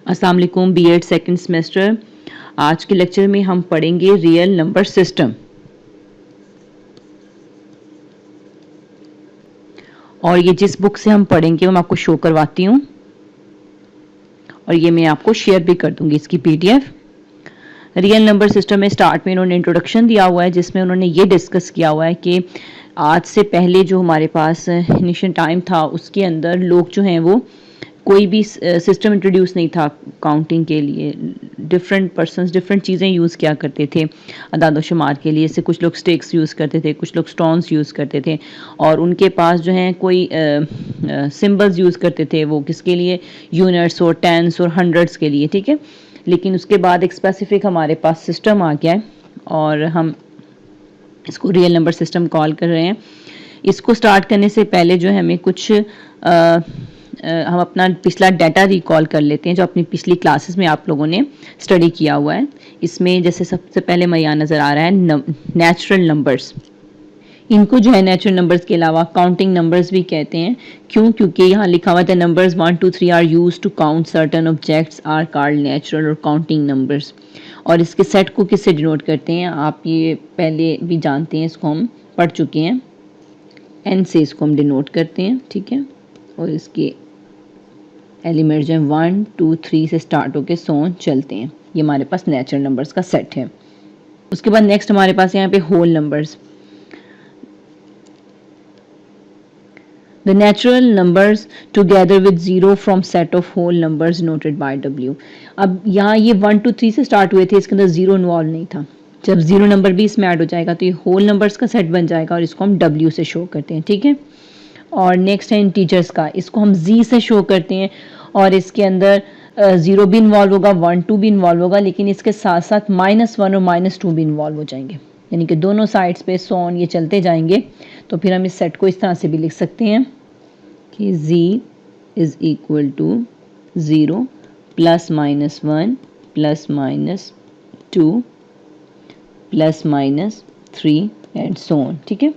अस्सलाम वालेकुम BEd second semester. आज के लेक्चर में हम पढ़ेंगे रियल नंबर सिस्टम। और ये जिस बुक से हम पढ़ेंगे वो मैं आपको शो करवाती हूँ और ये मैं आपको शेयर भी कर दूंगी इसकी पीडीएफ। रियल नंबर सिस्टम में स्टार्ट में इन्होंने इंट्रोडक्शन दिया हुआ है जिसमें उन्होंने ये डिस्कस किया हुआ है कि आज से पहले जो हमारे पास इनिशियल टाइम था उसके अंदर लोग जो हैं वो कोई भी सिस्टम इंट्रोड्यूस नहीं था काउंटिंग के लिए। डिफरेंट पर्सन्स डिफरेंट चीज़ें यूज़ किया करते थे अदाद शुमार के लिए। जैसे कुछ लोग स्टिक्स यूज़ करते थे, कुछ लोग स्टोन्स यूज़ करते थे और उनके पास जो है कोई सिंबल्स यूज़ करते थे वो किसके लिए, यूनिट्स और टेंस और हंड्रेड्स के लिए, ठीक है। लेकिन उसके बाद एक स्पेसिफिक हमारे पास सिस्टम आ गया है और हम इसको रियल नंबर सिस्टम कॉल कर रहे हैं। इसको स्टार्ट करने से पहले जो है हमें कुछ हम अपना पिछला डाटा रिकॉल कर लेते हैं जो अपनी पिछली क्लासेस में आप लोगों ने स्टडी किया हुआ है। इसमें जैसे सबसे पहले मैं यहाँ नज़र आ रहा है नेचुरल नंबर्स। इनको जो है नेचुरल नंबर्स के अलावा काउंटिंग नंबर्स भी कहते हैं। क्यों? क्योंकि यहाँ लिखा हुआ था numbers 1 2 3 are used to count certain objects are called natural और काउंटिंग नंबर्स। और इसके सेट को किससे डिनोट करते हैं आप ये पहले भी जानते हैं, इसको हम पढ़ चुके हैं। एन से इसको हम डिनोट करते हैं, ठीक है। और इसके एलिमेंट जो है 1 2 3 से स्टार्ट होकर 100 चलते हैं। ये हमारे पास नेचुरल नंबर्स का सेट है। उसके बाद नेक्स्ट हमारे पास यहाँ पे whole numbers. The natural numbers together with zero from set of whole numbers noted by W। अब यहाँ ये 1 2 3 से स्टार्ट हुए थे, इसके अंदर जीरो इन्वॉल्व नहीं था। जब जीरो नंबर भी इसमें ऐड हो जाएगा तो ये होल नंबर्स का सेट बन जाएगा और इसको हम W से शो करते हैं, ठीक है। और नेक्स्ट है इंटीजर्स का, इसको हम Z से शो करते हैं और इसके अंदर जीरो भी इन्वॉल्व होगा, 1 2 भी इन्वॉल्व होगा, लेकिन इसके साथ साथ -1 और -2 भी इन्वॉल्व हो जाएंगे। यानी कि दोनों साइड्स पे सोन ये चलते जाएंगे। तो फिर हम इस सेट को इस तरह से भी लिख सकते हैं कि Z is equal to 0 +-1 +-2 +-3 and so on, ठीक है।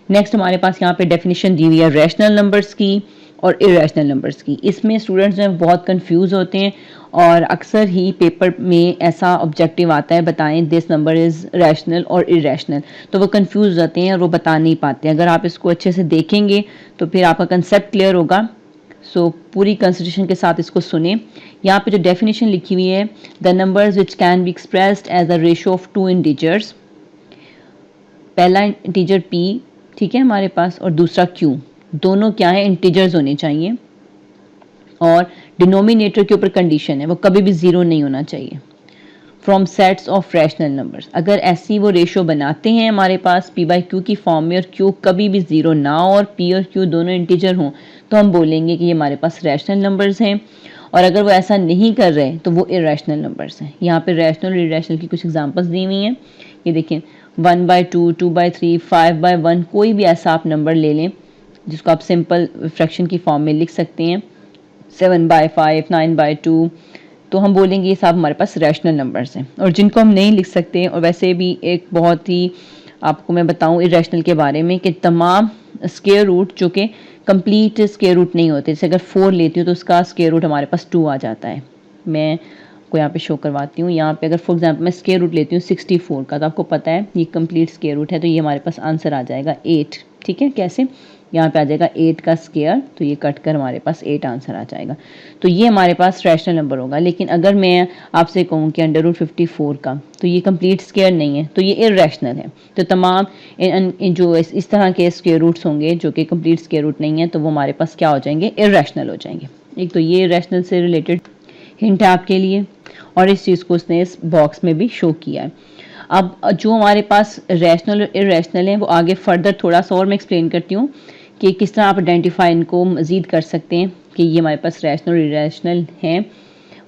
नेक्स्ट हमारे पास यहाँ पे डेफिनेशन दी हुई है रैशनल नंबर्स की और इरेशनल नंबर्स की। इसमें स्टूडेंट्स जो हैं बहुत कंफ्यूज होते हैं और अक्सर ही पेपर में ऐसा ऑब्जेक्टिव आता है बताएं दिस नंबर इज़ रैशनल और इरेशनल, तो वो कंफ्यूज हो जाते हैं और वो बता नहीं पाते। अगर आप इसको अच्छे से देखेंगे तो फिर आपका कंसेप्ट क्लियर होगा। सो पूरी कंसिडरेशन के साथ इसको सुने। यहाँ पे जो डेफिनेशन लिखी हुई है, the numbers which can be expressed as a ratio of 2 integers. पहला इंटीजर p, ठीक है हमारे पास, और दूसरा q, दोनों क्या है, इंटीजर्स होने चाहिए। और डिनोमिनेटर के ऊपर कंडीशन है वो कभी भी जीरो नहीं होना चाहिए। From sets of rational numbers, अगर ऐसी वो रेशो बनाते हैं हमारे पास p बाई क्यू की फॉर्म में और q कभी भी जीरो ना हो और p और q दोनों इंटीजर हों तो हम बोलेंगे कि ये हमारे पास रैशनल नंबर्स हैं। और अगर वो ऐसा नहीं कर रहे तो वो इरेशनल नंबर्स हैं। यहाँ पे रैशनल और इरेशनल की कुछ एग्जांपल्स दी हुई हैं। ये देखें 1/2 2/3 5/1, कोई भी ऐसा आप नंबर ले लें जिसको आप सिंपल फ्रैक्शन की फॉर्म में लिख सकते हैं। 7/5 9/2, तो हम बोलेंगे ये सब हमारे पास रैशनल नंबर्स हैं। और जिनको हम नहीं लिख सकते, और वैसे भी एक बहुत ही आपको मैं बताऊं इरेशनल के बारे में कि तमाम स्क्वायर रूट जो कि कंप्लीट स्क्वायर रूट नहीं होते, जैसे अगर 4 लेती हूँ तो उसका स्क्वायर रूट हमारे पास 2 आ जाता है। मैं को यहाँ पे शो करवाती हूँ। यहाँ पे अगर फॉर एग्जांपल मैं स्क्वायर रूट लेती हूँ 64 का, तो आपको पता है ये कंप्लीट स्क्वायर रूट है, तो ये हमारे पास आंसर आ जाएगा 8, ठीक है। कैसे? यहाँ पे आ जाएगा 8 का स्क्वायर, तो ये कट कर हमारे पास 8 आंसर आ जाएगा। तो ये हमारे पास रैशनल नंबर होगा। लेकिन अगर मैं आपसे कहूँ कि √54 का, तो ये कंप्लीट स्क्वायर नहीं है, तो ये इरेशनल है। तो तमाम जो इस तरह के स्क्वायर रूट्स होंगे जो कि कंप्लीट स्क्वायर रूट नहीं है, तो वो हमारे पास क्या हो जाएंगे, इरेशनल हो जाएंगे। एक तो ये इरेशनल से रिलेटेड हिंट है आपके लिए, और इस चीज़ को उसने इस बॉक्स में भी शो किया है। अब जो हमारे पास रैशनल और इरेशनल है वो आगे फर्दर थोड़ा सा और मैं एक्सप्लेन करती हूँ कि किस तरह आप आइडेंटिफाई इनको मज़ीद कर सकते हैं कि ये हमारे पास रैशनल और इरेशनल हैं।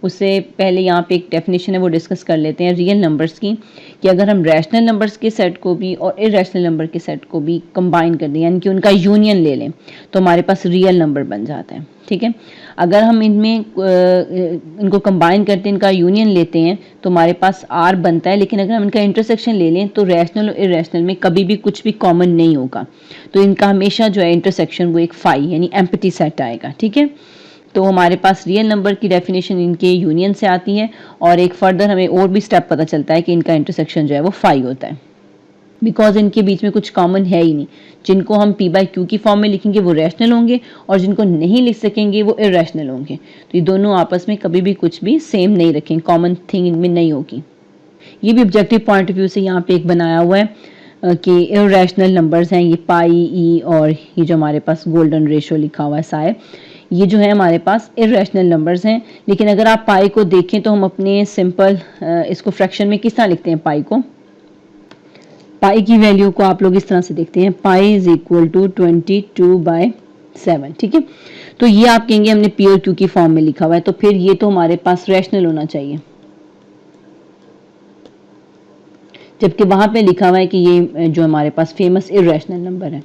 उससे पहले यहाँ पे एक डेफिनेशन है वो डिस्कस कर लेते हैं रियल नंबर्स की, कि अगर हम रैशनल नंबर्स के सेट को भी और इरेशनल नंबर के सेट को भी कंबाइन कर दें, यानी कि उनका यूनियन ले लें, तो हमारे पास रियल नंबर बन जाता है, ठीक है। अगर हम इनमें इनको कंबाइन करते हैं, इनका यूनियन लेते हैं, तो हमारे पास r बनता है। लेकिन अगर हम इनका इंटरसेक्शन ले लें तो रैशनल और इरेशनल में कभी भी कुछ भी कॉमन नहीं होगा, तो इनका हमेशा जो है इंटरसेक्शन वो एक फाई यानी एम्प्टी सेट आएगा, ठीक है। तो हमारे पास रियल नंबर की डेफिनेशन इनके यूनियन से आती है और एक फर्दर हमें और भी स्टेप पता चलता है कि इनका इंटरसेक्शन जो है वो 5 होता है, बिकॉज इनके बीच में कुछ कॉमन है ही नहीं। जिनको हम पी बाई क्यू की फॉर्म में लिखेंगे वो रैशनल होंगे और जिनको नहीं लिख सकेंगे वो इरेशनल होंगे। तो ये दोनों आपस में कभी भी कुछ भी सेम नहीं रखेंगे, कॉमन थिंग इनमें नहीं होगी। ये भी ऑब्जेक्टिव पॉइंट ऑफ व्यू से यहाँ पे एक बनाया हुआ है कि इरेशनल नंबर्स हैं ये पाई, ई और ये जो हमारे पास गोल्डन रेशो लिखा हुआ है साय, ये जो है हमारे पास इरेशनल नंबर्स हैं। लेकिन अगर आप पाई को देखें तो हम अपने सिंपल इसको फ्रैक्शन में किस तरह लिखते हैं पाई को, पाई की वैल्यू को आप लोग इस तरह से देखते हैं, पाई इज इक्वल टू 22/7। ठीक है, तो ये आप कहेंगे हमने पी और क्यू की फॉर्म में लिखा हुआ है, तो फिर ये तो हमारे पास रैशनल होना चाहिए, जबकि वहां पे लिखा हुआ है कि ये जो हमारे पास फेमस इरेशनल नंबर है।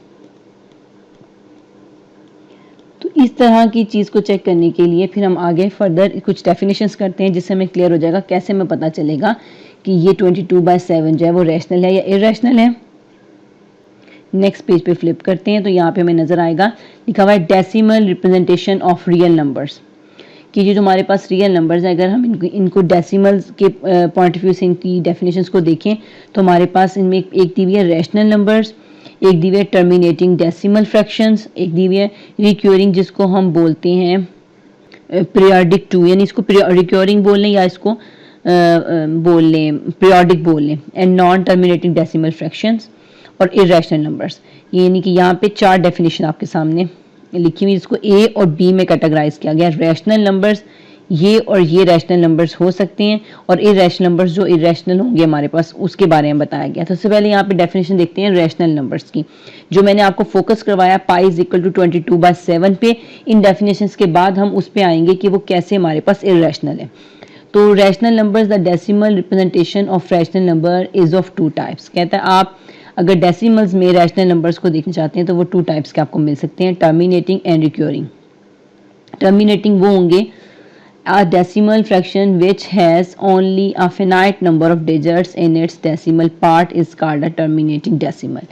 तो इस तरह की चीज को चेक करने के लिए फिर हम आगे फर्दर कुछ डेफिनेशंस करते हैं जिससे हमें क्लियर हो जाएगा कैसे हमें पता चलेगा कि ये 22/7 जो है वो रैशनल है या इरेशनल है। नेक्स्ट पेज पे फ्लिप करते हैं तो यहाँ पे हमें नजर आएगा लिखा हुआ है decimal representation of real numbers, कि जो हमारे पास रियल नंबर्स है अगर हम इनको डेसिमल्स के पॉइंट ऑफ व्यू से इनकी डेफिनेशंस को देखें तो हमारे पास इनमें एक दी हुई है रैशनल नंबर्स, एक दी हुई है टर्मिनेटिंग डेसिमल फ्रैक्शंस, एक दी हुई है रिक्योरिंग जिसको हम बोलते हैं पीरियोडिक टू, यानी इसको रिक्योरिंग बोल लें या इसको बोल लें पीरियोडिक बोल लें, and non terminating decimal fractions और इरेशनल नंबर्स। यानी कि यहाँ पे 4 डेफिनेशन आपके सामने लिखी हुई जिसको ए और बी में कैटेगराइज किया गया। रैशनल नंबर्स ये और ये रैशनल नंबर्स हो सकते हैं और इरेशनल नंबर्स जो इरेशनल होंगे हमारे पास उसके बारे में बताया गया। तो सबसे पहले यहाँ पे डेफिनेशन देखते हैं रैशनल नंबर्स की, जो मैंने आपको फोकस करवाया पाई इज इक्वल टू 22/7 पे। इन डेफिनेशंस के बाद हम उस पे आएंगे कि वो कैसे हमारे पास इरेशनल है। तो rational numbers the decimal representation of rational number is of 2 types. कहता है आप अगर डेसिमल्स में रैशनल नंबर्स को देखना चाहते हैं तो वो 2 टाइप्स के आपको मिल सकते हैं, टर्मिनेटिंग एंड रिक्योरिंग। टर्मिनेटिंग वो होंगे a decimal fraction which has only a finite number of digits in its decimal part is called a terminating decimal।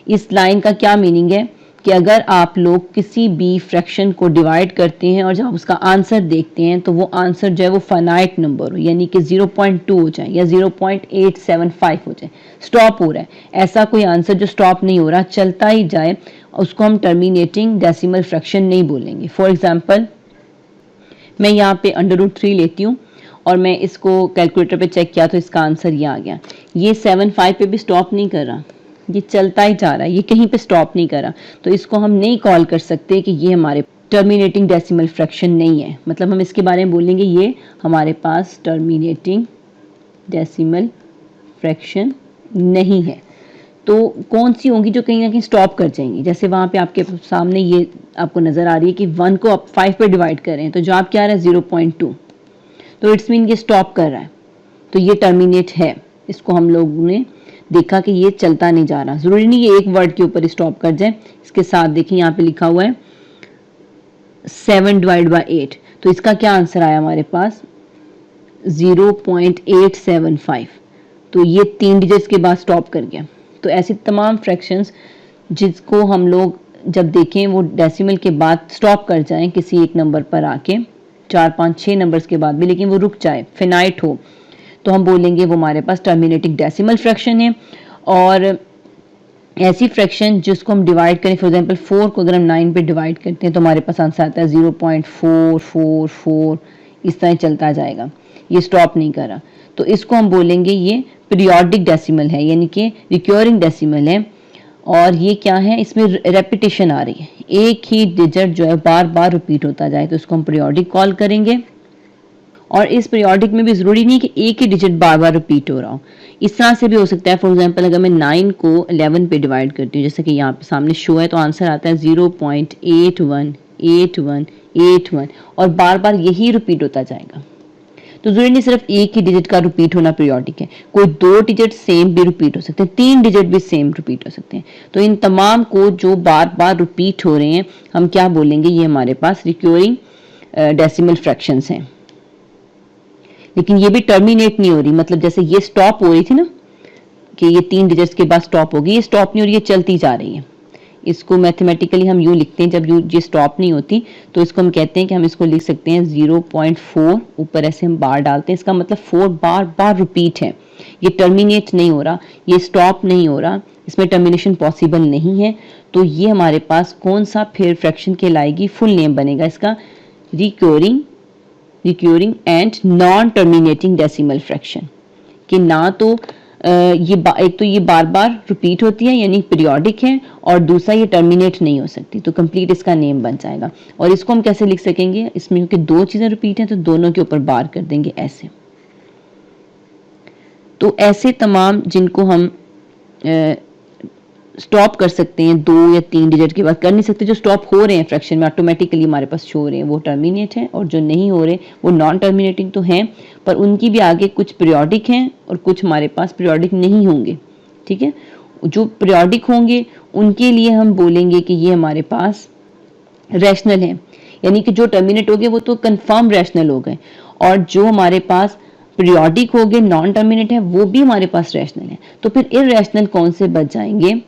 इस लाइन का क्या मीनिंग है कि अगर आप लोग किसी भी फ्रैक्शन को डिवाइड करते हैं और जब आप उसका आंसर देखते हैं तो वो आंसर जो है वो फाइनाइट नंबर हो, यानी कि 0.2 हो जाए या 0.875 हो जाए, स्टॉप हो रहा है, ऐसा कोई आंसर जो स्टॉप नहीं हो रहा चलता ही जाए, उसको हम टर्मिनेटिंग डेसिमल फ्रैक्शन नहीं बोलेंगे। फॉर एग्जाम्पल मैं यहाँ पे √3 लेती हूँ और मैं इसको कैलकुलेटर पे चेक किया तो इसका आंसर ये आ गया। ये 7/5 पे भी स्टॉप नहीं कर रहा, ये चलता ही जा रहा है, ये कहीं पे स्टॉप नहीं कर रहा, तो इसको हम नहीं कॉल कर सकते कि ये हमारे टर्मिनेटिंग डेसिमल फ्रैक्शन नहीं है। मतलब हम इसके बारे में बोलेंगे ये हमारे पास टर्मिनेटिंग डेसिमल फ्रैक्शन नहीं है। तो कौन सी होंगी जो कहीं ना कहीं स्टॉप कर जाएंगी, जैसे वहां पे आपके सामने ये आपको नजर आ रही है कि 1 को आप 5 पे डिवाइड कर रहे हैं तो जो आप क्या आ रहा है 0.2, तो इट्स मीन ये स्टॉप कर रहा है, तो ये टर्मिनेट है। इसको हम लोगों ने देखा कि ये चलता नहीं जा रहा, जरूरी नहीं ये एक वर्ड के ऊपर स्टॉप कर जाए। इसके साथ देखिए यहाँ पे लिखा हुआ है 7/8, तो इसका क्या आंसर आया हमारे पास 0.875, तो ये 3 डिजिट्स के बाद स्टॉप कर गया। तो ऐसी तमाम फ्रैक्शंस जिसको हम लोग जब देखें वो डेसिमल के बाद स्टॉप कर जाएं किसी एक नंबर पर आके, 4, 5, 6 नंबर्स के बाद भी, लेकिन वो रुक जाए, फिनाइट हो, तो हम बोलेंगे वो हमारे पास टर्मिनेटिंग डेसिमल फ्रैक्शन है। और ऐसी फ्रैक्शन जिसको हम डिवाइड करें, फॉर एग्जांपल 4 को अगर हम 9 पे डिवाइड करते हैं तो हमारे पास आंसर आता है 0.444, इस तरह चलता जाएगा, ये स्टॉप नहीं कर रहा, तो इसको हम बोलेंगे ये पीरियोडिक डेसिमल है, यानी कि रिक्योरिंग डेसिमल है। और ये क्या है, इसमें रेपिटेशन आ रही है, एक ही डिजिट जो है बार बार रिपीट होता जाए, तो इसको हम पीरियोडिक कॉल करेंगे। और इस पीरियोडिक में भी जरूरी नहीं कि एक ही डिजिट बार बार रिपीट हो रहा हो, इस तरह से भी हो सकता है। फॉर एग्जांपल अगर मैं 9 को 11 पे डिवाइड करती हूँ जैसे कि यहाँ पे सामने शो है, तो आंसर आता है 0.818181 और बार बार यही रिपीट होता जाएगा। तो जरूरी नहीं सिर्फ एक ही डिजिट का रिपीट होना पीरियोडिक है, कोई 2 डिजिट सेम भी रिपीट हो सकते हैं, 3 डिजिट भी सेम रिपीट हो सकते हैं। तो इन तमाम को जो बार बार रिपीट हो रहे हैं हम क्या बोलेंगे, ये हमारे पास रिक्योरिंग डेसिमल फ्रैक्शंस हैं। लेकिन ये भी टर्मिनेट नहीं हो रही, मतलब जैसे ये स्टॉप हो रही थी ना कि ये 3 डिजिट्स के बाद स्टॉप होगी, ये स्टॉप नहीं हो रही, ये चलती जा रही है, इसको मैथमेटिकली हम यूँ लिखते हैं, जब ये स्टॉप नहीं होती तो इसको हम कहते हैं कि हम इसको लिख सकते हैं 0.4, ऊपर ऐसे हम बार डालते हैं, इसका मतलब 4 बार बार रिपीट है, ये टर्मिनेट नहीं हो रहा, ये स्टॉप नहीं हो रहा, इसमें टर्मिनेशन पॉसिबल नहीं है। तो ये हमारे पास कौन सा फिर फ्रैक्शन कहलाएगी, फुल नेम बनेगा इसका recurring and non terminating decimal fraction. कि ना तो एक तो ये बार बार रिपीट होती है यानी पीरियोडिक है, और दूसरा ये टर्मिनेट नहीं हो सकती, तो कंप्लीट इसका नेम बन जाएगा। और इसको हम कैसे लिख सकेंगे, इसमें क्योंकि दो चीजें रिपीट हैं तो दोनों के ऊपर बार कर देंगे ऐसे। तो ऐसे तमाम जिनको हम स्टॉप कर सकते हैं 2 या 3 डिजिट के बाद, कर नहीं सकते, जो स्टॉप हो रहे हैं फ्रैक्शन में ऑटोमेटिकली हमारे पास शो हो रहे हैं वो टर्मिनेट हैं, और जो नहीं हो रहे वो नॉन टर्मिनेटिंग तो हैं, पर उनकी भी आगे कुछ पीरियोडिक हैं और कुछ हमारे पास पीरियोडिक नहीं होंगे। ठीक है, जो पीरियोडिक होंगे उनके लिए हम बोलेंगे कि ये हमारे पास रैशनल है, यानी कि जो टर्मिनेट हो गए वो तो कंफर्म रैशनल हो गए, और जो हमारे पास पीरियोडिक हो गए नॉन टर्मिनेट है वो भी हमारे पास रैशनल है। तो फिर इरैशनल कौन से बच जाएंगे,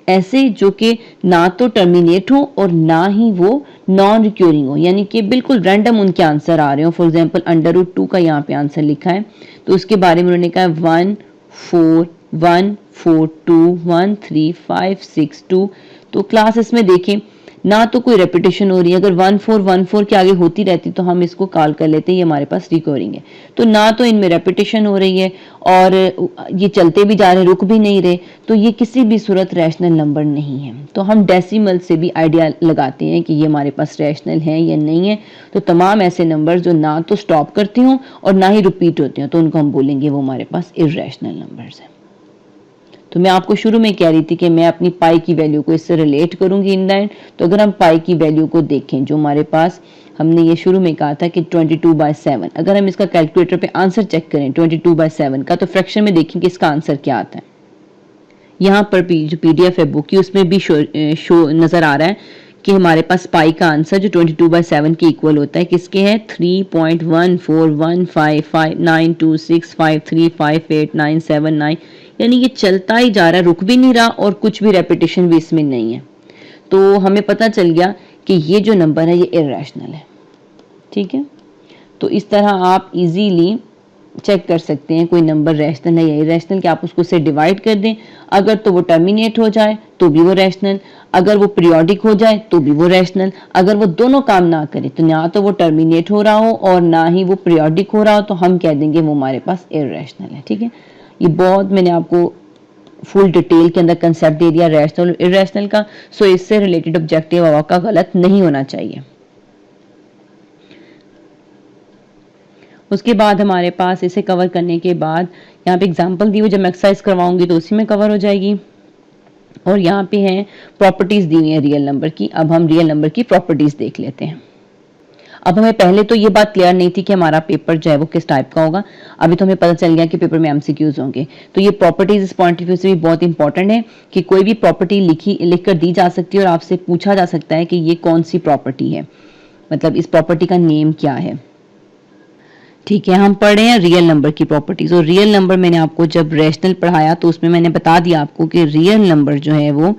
ऐसे जो कि ना तो टर्मिनेट हो और ना ही वो नॉन रिक्योरिंग हो, यानी कि बिल्कुल रैंडम उनके आंसर आ रहे हो। फॉर एग्जांपल √2 का यहाँ पे आंसर लिखा है, तो उसके बारे में उन्होंने कहा 1 4 1 4 2 1 3 5 6 2। तो क्लास इसमें देखें ना तो कोई रेपिटेशन हो रही है, अगर 1 4 1 4 के आगे होती रहती तो हम इसको कॉल कर लेते हैं ये हमारे पास रिकरिंग है। तो ना तो इनमें रेपिटेशन हो रही है और ये चलते भी जा रहे रुक भी नहीं रहे, तो ये किसी भी सूरत रैशनल नंबर नहीं है। तो हम डेसिमल से भी आइडिया लगाते हैं कि ये हमारे पास रैशनल है या नहीं है। तो तमाम ऐसे नंबर जो ना तो स्टॉप करती हों और ना ही रिपीट होते हैं तो उनको हम बोलेंगे वो हमारे पास इरैशनल नंबर्स हैं। तो मैं आपको शुरू में कह रही थी कि मैं अपनी पाई की वैल्यू को इससे रिलेट करूंगी इन द एंड। तो अगर हम पाई की वैल्यू को देखें, जो हमारे पास हमने ये शुरू में कहा था कि 22/7, अगर हम इसका कैलकुलेटर पे आंसर चेक करें 22/7 का, तो फ्रैक्शन में देखें कि इसका आंसर क्या आता है। यहाँ पर जो पीडीएफ है बुक की उसमें भी शो नजर आ रहा है कि हमारे पास पाई का आंसर जो 22/7 के इक्वल होता है किसके है, 3.141559265353897 यानी ये चलता ही जा रहा है, रुक भी नहीं रहा और कुछ भी रेपिटेशन भी इसमें नहीं है। तो हमें पता चल गया कि ये जो नंबर है ये इरैशनल है। ठीक है, तो इस तरह आप इजीली चेक कर सकते हैं कोई नंबर रैशनल है या इरैशनल, कि आप उसको से डिवाइड कर दें, अगर तो वो टर्मिनेट हो जाए तो भी वो रैशनल, अगर वो पीरियोडिक हो जाए तो भी वो रैशनल, अगर वो दोनों काम ना करे तो ना तो वो टर्मिनेट हो रहा हो और ना ही वो पीरियोडिक हो रहा हो, तो हम कह देंगे वो हमारे पास इरैशनल है। ठीक है, ये बहुत मैंने आपको फुल डिटेल के अंदर कंसेप्ट दे दिया रैशनल और इरैशनल का, सो इससे रिलेटेड ऑब्जेक्टिव आपका गलत नहीं होना चाहिए। उसके बाद हमारे पास इसे कवर करने के बाद यहाँ पे एग्जांपल दी हुई, जब मैं एक्सरसाइज करवाऊंगी तो उसी में कवर हो जाएगी। और यहाँ पे है प्रॉपर्टीज दी हुई है रियल नंबर की। अब हम रियल नंबर की प्रॉपर्टीज देख लेते हैं। अब हमें पहले तो ये बात क्लियर नहीं थी कि हमारा पेपर जो है वो किस टाइप का होगा, अभी तो हमें पता चल गया कि पेपर में एमसीक्यूज होंगे। तो ये प्रॉपर्टीज इस पॉइंट ऑफ व्यू से भी बहुत इंपॉर्टेंट है कि कोई भी प्रॉपर्टी लिख कर दी जा सकती है और आपसे पूछा जा सकता है कि ये कौन सी प्रॉपर्टी है, मतलब इस प्रॉपर्टी का नेम क्या है। ठीक है, हम पढ़ रहे हैं रियल नंबर की प्रॉपर्टीज। और रियल नंबर मैंने आपको जब रैशनल पढ़ाया तो उसमें मैंने बता दिया आपको कि रियल नंबर जो है वो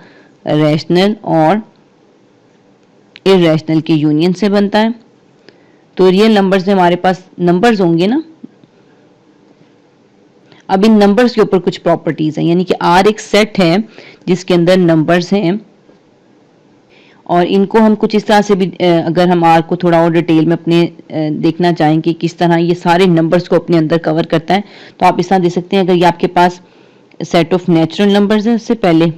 रैशनल और इरैशनल के यूनियन से बनता है। तो रियल नंबर्स में हमारे पास नंबर्स होंगे ना, अब इन नंबर्स के ऊपर कुछ प्रॉपर्टीज हैं, यानी कि आर एक सेट है जिसके अंदर नंबर्स हैं, और इनको हम कुछ इस तरह से भी अगर हम आर को थोड़ा और डिटेल में अपने देखना चाहें कि किस तरह ये सारे नंबर्स को अपने अंदर कवर करता है, तो आप इस तरह देख सकते हैं। अगर ये आपके पास सेट ऑफ नेचुरल नंबर्स है, उससे पहले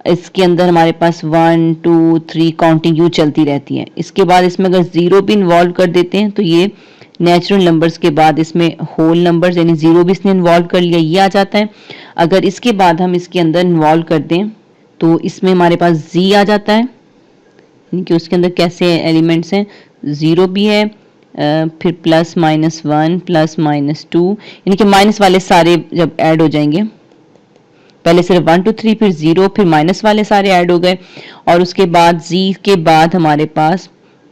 इसके अंदर हमारे पास 1 2 3 काउंटिंग यूं चलती रहती है। इसके बाद इसमें अगर जीरो भी इन्वॉल्व कर देते हैं तो ये नेचुरल नंबर्स के बाद इसमें होल नंबर्स यानी जीरो भी इसने इन्वॉल्व कर लिया, ये आ जाता है। अगर इसके बाद हम इसके अंदर इन्वॉल्व कर दें तो इसमें हमारे पास जी आ जाता है, यानी कि उसके अंदर कैसे एलिमेंट्स हैं, जीरो भी है, फिर प्लस -1 प्लस -2, यानी कि माइनस वाले सारे जब ऐड हो जाएंगे, पहले सिर्फ 1 2 3 फिर जीरो फिर माइनस वाले सारे ऐड हो गए, और उसके बाद जी के बाद हमारे पास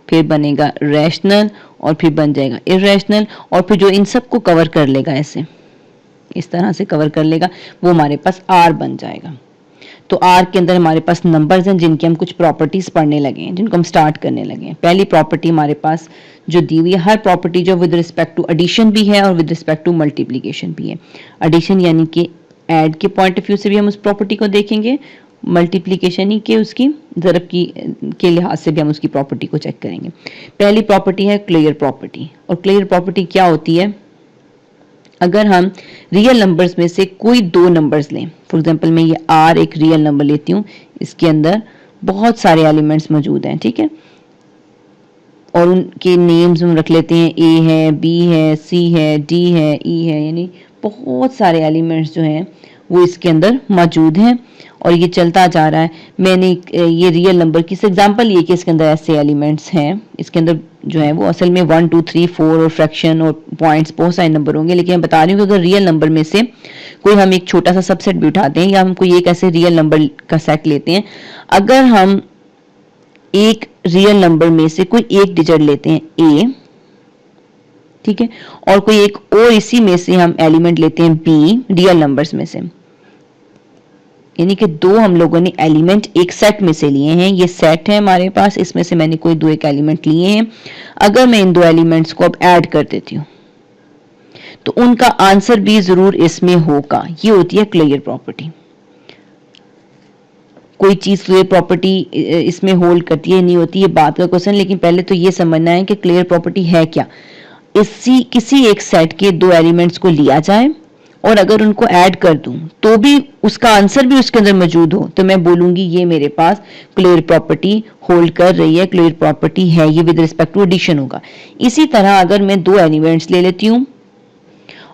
फिर बनेगा रैशनल और फिर बन जाएगा इरैशनल, और फिर जो इन सब को कवर कर लेगा ऐसे इस तरह से कवर कर लेगा वो हमारे पास आर बन जाएगा। तो आर के अंदर हमारे पास नंबर्स हैं जिनकी हम कुछ प्रॉपर्टीज पढ़ने लगे हैं, जिनको हम स्टार्ट करने लगे हैं। पहली प्रॉपर्टी हमारे पास जो दी हुई है, हर प्रॉपर्टी जो विद रिस्पेक्ट टू एडिशन भी है और विद रिस्पेक्ट टू मल्टीप्लीकेशन भी है। एडिशन यानी कि ऐड के पॉइंट ऑफ व्यू से भी हम उस प्रॉपर्टी को देखेंगे, मल्टीप्लीकेशन ही के उसकी ज़रब की के लिहाज से भी हम उसकी प्रॉपर्टी को चेक करेंगे। पहली प्रॉपर्टी है क्लियर प्रॉपर्टी। और क्लियर प्रॉपर्टी क्या होती है? अगर हम रियल नंबर्स में से कोई दो नंबर्स लें, फॉर एग्जांपल मैं ये आर एक रियल नंबर लेती हूँ, इसके अंदर बहुत सारे एलिमेंट्स मौजूद हैं, ठीक है, और उनके नेम्स हम रख लेते हैं, ए है, बी है, सी है, डी है, ई है, यानी बहुत सारे एलिमेंट्स जो हैं वो इसके अंदर मौजूद हैं और ये चलता जा रहा है। मैंने ये रियल नंबर की एग्जांपल ये कि इसके अंदर ऐसे एलिमेंट्स हैं, इसके अंदर जो है वो असल में 1 2 3 4 और फ्रैक्शन और पॉइंट्स बहुत सारे नंबर होंगे, लेकिन मैं बता रही हूँ कि अगर रियल नंबर में से कोई हम एक छोटा सा सबसेट भी उठाते हैं या हम कोई एक ऐसे रियल नंबर का सेट लेते हैं, अगर हम एक रियल नंबर में से कोई एक डिजिट लेते हैं ए, ठीक है, और कोई एक और इसी में से हम एलिमेंट लेते हैं बी रियल नंबर्स में से, यानी कि दो हम लोगों ने एलिमेंट एक सेट में से लिए हैं, ये सेट है हमारे पास, इसमें से मैंने कोई दो एक एलिमेंट लिए हैं। अगर मैं इन दो एलिमेंट्स को अब ऐड कर देती हूँ तो उनका आंसर भी जरूर इसमें होगा, ये होती है क्लियर प्रॉपर्टी। कोई चीज क्लियर प्रॉपर्टी इसमें होल्ड करती है नहीं होती, ये बात का क्वेश्चन, लेकिन पहले तो ये समझना है कि क्लियर प्रॉपर्टी है क्या। इसी किसी एक सेट के दो एलिमेंट्स को लिया जाए और अगर उनको ऐड कर दूं तो भी उसका आंसर भी उसके अंदर मौजूद हो, तो मैं बोलूंगी ये मेरे पास क्लियर प्रॉपर्टी होल्ड कर रही है, क्लियर प्रॉपर्टी है, ये विद रिस्पेक्ट टू एडिशन होगा। इसी तरह अगर मैं दो एलिमेंट्स ले लेती हूं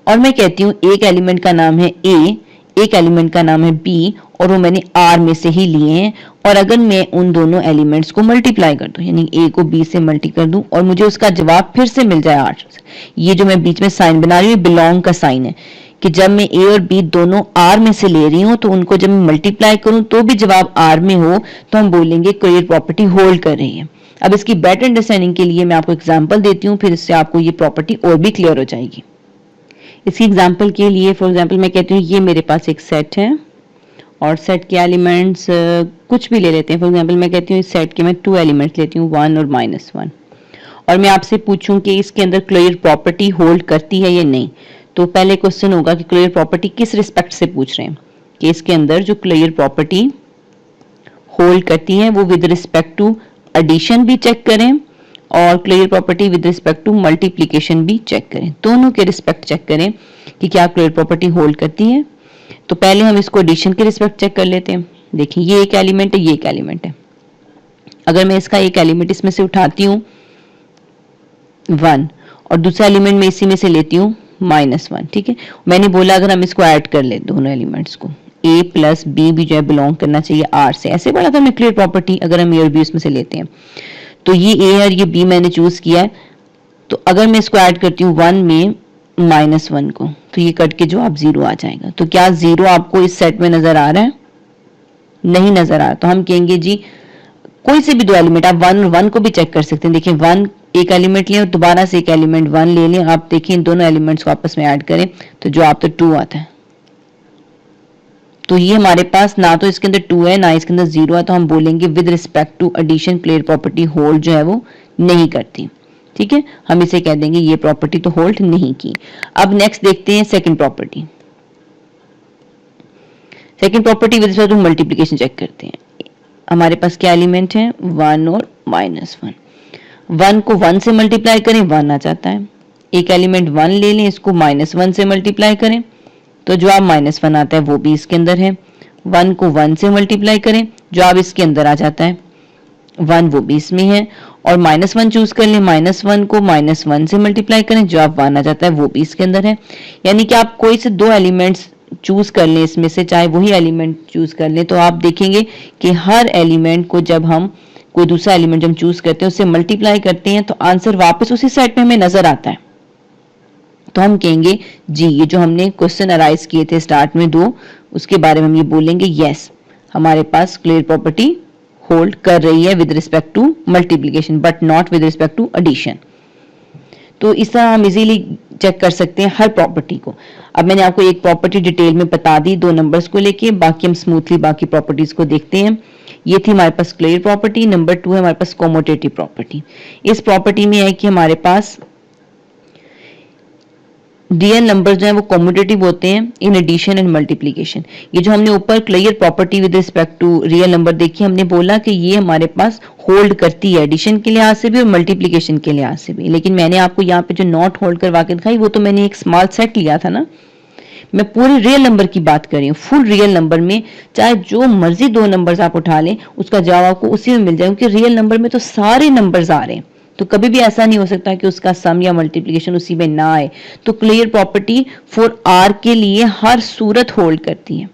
और मैं कहती हूं एक एलिमेंट का नाम है ए, एक एलिमेंट का नाम है बी, और वो मैंने आर में से ही लिए हैं, और अगर मैं उन दोनों एलिमेंट्स को मल्टीप्लाई कर दूं, यानी ए को बी से मल्टी कर दूं और मुझे उसका जवाब फिर से मिल जाए आर से, ये जो मैं बीच में साइन बना रही हूँ बिलोंग का साइन है कि जब मैं ए और बी दोनों आर में से ले रही हूँ तो उनको जब मैं मल्टीप्लाई करूं तो भी जवाब आर में हो, तो हम बोलेंगे क्लियर प्रॉपर्टी होल्ड कर रही है। अब इसकी बेटर अंडरस्टैंडिंग के लिए मैं आपको एग्जाम्पल देती हूँ, फिर इससे आपको ये प्रॉपर्टी और भी क्लियर हो जाएगी। इसकी एग्जाम्पल के लिए फॉर एग्जाम्पल मैं कहती हूँ ये मेरे पास एक सेट है और सेट के एलिमेंट्स कुछ भी ले लेते हैं। फॉर एग्जाम्पल मैं कहती हूँ इस सेट के मैं 2 एलिमेंट्स लेती हूँ 1 और -1, और मैं आपसे पूछूं कि इसके अंदर क्लियर प्रॉपर्टी होल्ड करती है या नहीं, तो पहले क्वेश्चन होगा कि क्लियर प्रॉपर्टी किस रिस्पेक्ट से पूछ रहे हैं, कि इसके अंदर जो क्लियर प्रॉपर्टी होल्ड करती है वो विद रिस्पेक्ट टू एडिशन भी चेक करें और clear property with respect to multiplication भी चेक करें, दोनों के रिस्पेक्ट चेक करें कि क्या क्लियर प्रॉपर्टी होल्ड करती है। तो पहले हम इसको एडिशन के रिस्पेक्ट चेक कर लेते हैं। देखिए ये एक एलिमेंट है, ये एक एलिमेंट है, अगर मैं इसका एक एलिमेंट इसमें से उठाती हूँ 1 और दूसरा एलिमेंट मैं इसी में से लेती हूँ -1, ठीक है, मैंने बोला अगर हम इसको ऐड कर ले दोनों एलिमेंट्स को, a प्लस बी भी जो है बिलोंग करना चाहिए आर से, ऐसे बोला था हमने क्लियर प्रॉपर्टी, अगर हम ए और बी उसमें से लेते हैं तो ये a और ये b मैंने चूज किया है, तो अगर मैं इसको ऐड करती हूँ 1 में -1 को तो ये कट के जवाब 0 आ जाएगा। तो क्या 0 आपको इस सेट में नजर आ रहा है? नहीं नजर आ रहा, तो हम कहेंगे जी कोई से भी दो एलिमेंट, आप 1 और 1 को भी चेक कर सकते हैं। देखिए 1 एक एलिमेंट लें और दोबारा से एक एलिमेंट 1 ले लें, आप देखिए इन दोनों एलिमेंट्स को आपस में ऐड करें तो जवाब तो 2 आता है। तो ये हमारे पास ना तो इसके अंदर 2 है ना इसके अंदर 0 है, तो हम बोलेंगे with respect to addition clear property hold जो है वो नहीं करती, ठीक है, हम इसे कह देंगे ये प्रॉपर्टी तो होल्ड नहीं की। अब नेक्स्ट देखते हैं second property. Second property with respect to multiplication check करते हैं। हमारे पास क्या एलिमेंट है 1 और -1, 1 को 1 से मल्टीप्लाई करें 1 आ जाता है, एक एलिमेंट 1 ले लें इसको -1 से मल्टीप्लाई करें तो जवाब -1 आता है, वो भी इसके अंदर है। 1 को 1 से मल्टीप्लाई करें जवाब इसके अंदर आ जाता है, 1 वो भी इसमें है, और -1 चूज कर लें, -1 को -1 से मल्टीप्लाई करें जवाब 1 आ जाता है, वो भी इसके अंदर है। यानी कि आप कोई से दो एलिमेंट्स चूज कर लें इसमें से, चाहे वही एलिमेंट चूज कर लें, तो आप देखेंगे कि हर एलिमेंट को जब हम कोई दूसरा एलिमेंट जब चूज करते हैं उससे मल्टीप्लाई करते हैं तो आंसर वापस उसी सेट में हमें नजर आता है। तो हम कहेंगे जी ये जो हमने क्वेश्चन अराइज किए थे स्टार्ट में 2, उसके बारे में हम ये बोलेंगे यस हमारे पास क्लियर प्रॉपर्टी होल्ड कर रही है with respect to multiplication but not with respect to addition. तो इस तरह हम इजीली चेक कर सकते हैं हर प्रॉपर्टी को। अब मैंने आपको एक प्रॉपर्टी डिटेल में बता दी 2 नंबर्स को लेके, बाकी हम स्मूथली बाकी प्रॉपर्टीज को देखते हैं। ये थी हमारे पास क्लियर प्रॉपर्टी। नंबर 2 है हमारे पास कॉमोटेटिव प्रॉपर्टी। इस प्रॉपर्टी में है कि हमारे पास रियल नंबर जो है वो कॉम्यूटेटिव होते हैं इन एडिशन एंड मल्टीप्लीकेशन। ये जो हमने ऊपर clear property with respect to real number देखी, हमने बोला कि ये हमारे पास होल्ड करती है एडिशन के लिहाज से भी और मल्टीप्लीकेशन के लिहाज से भी। लेकिन मैंने आपको यहाँ पे जो नॉट होल्ड करवा के दिखाई वो तो मैंने एक स्मॉल सेट लिया था ना, मैं पूरे रियल नंबर की बात कर रही हूँ। फुल रियल नंबर में चाहे जो मर्जी 2 नंबर्स आप उठा लें उसका जवाब आपको उसी में मिल जाए, क्योंकि रियल नंबर में तो सारे नंबर्स आ रहे हैं, तो कभी भी ऐसा नहीं हो सकता कि उसका सम या मल्टीप्लिकेशन उसी में ना आए। तो क्लियर प्रॉपर्टी फॉर आर के लिए हर सूरत होल्ड करती है।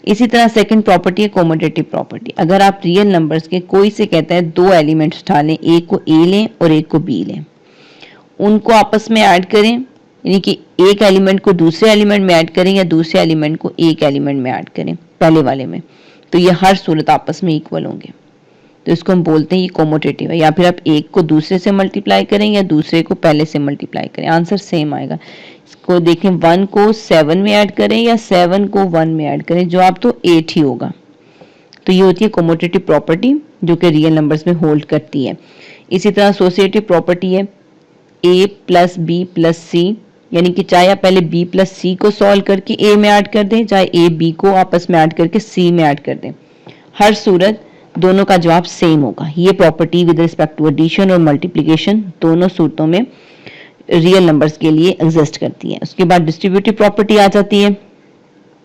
इसी तरह सेकंड प्रॉपर्टी है कॉमोटेटिव प्रॉपर्टी। अगर आप रियल नंबर्स के कोई से कहता है 2 एलिमेंट्स उठा लें, एक को ए लें और एक को बी लें, उनको आपस में ऐड करें, यानी कि एक एलिमेंट को दूसरे एलिमेंट में ऐड करें या दूसरे एलिमेंट को एक एलिमेंट में ऐड करें पहले वाले में, तो ये हर सूरत आपस में इक्वल होंगे, तो इसको हम बोलते हैं ये कॉमोटेटिव है। या फिर आप एक को दूसरे से मल्टीप्लाई करें या दूसरे को पहले से मल्टीप्लाई करें, आंसर सेम आएगा। इसको देखें 1 को 7 में ऐड करें या 7 को 1 में ऐड करें, जवाब तो 8 ही होगा। तो ये होती है कॉमोटेटिव प्रॉपर्टी जो कि रियल नंबर्स में होल्ड करती है। इसी तरह एसोसिएटिव प्रॉपर्टी है a प्लस बी प्लस सी, यानी कि चाहे आप पहले b प्लस सी को सॉल्व करके a में ऐड कर दें, चाहे a b को आपस में ऐड करके c में ऐड कर दें, हर सूरत दोनों का जवाब सेम होगा। ये property with respect to addition और मल्टीप्लिकेशन दोनों सूरतों में रियल नंबर्स के लिए एग्जिस्ट करती है। उसके बाद डिस्ट्रीब्यूटिव प्रॉपर्टी आ जाती है।